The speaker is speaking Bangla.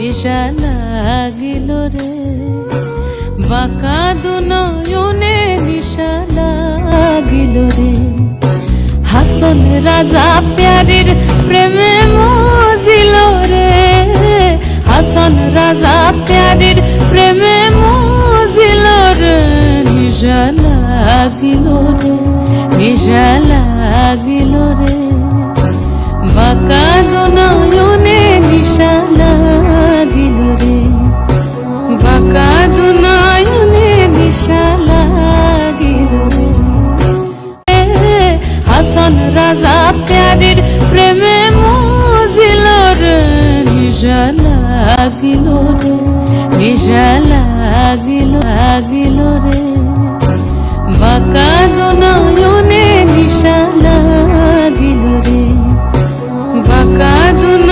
নিশা লাগিল রে, বাঁকা দুনয়নে নিশা লাগিল রে। হাসন রাজা প্যারির প্রেমে মজিল রে, হাসন রাজা প্যারির প্রেমে মজিল রে। নিশা লাগিল রে, নিশা লাগিল রে, বাঁকা দুনয়নে নিশা লাগিল রে, বাঁকা দুনয়নে নিশা লাগিল রে। হাসন রাজা প্যারির প্রেমে মজিল রে, নিশা লাগিল রে, নিশা লাগিল লাগিল রে, বাঁকা দুনয়নে নিশা লাগিল রে, বাঁকা দুনয়নে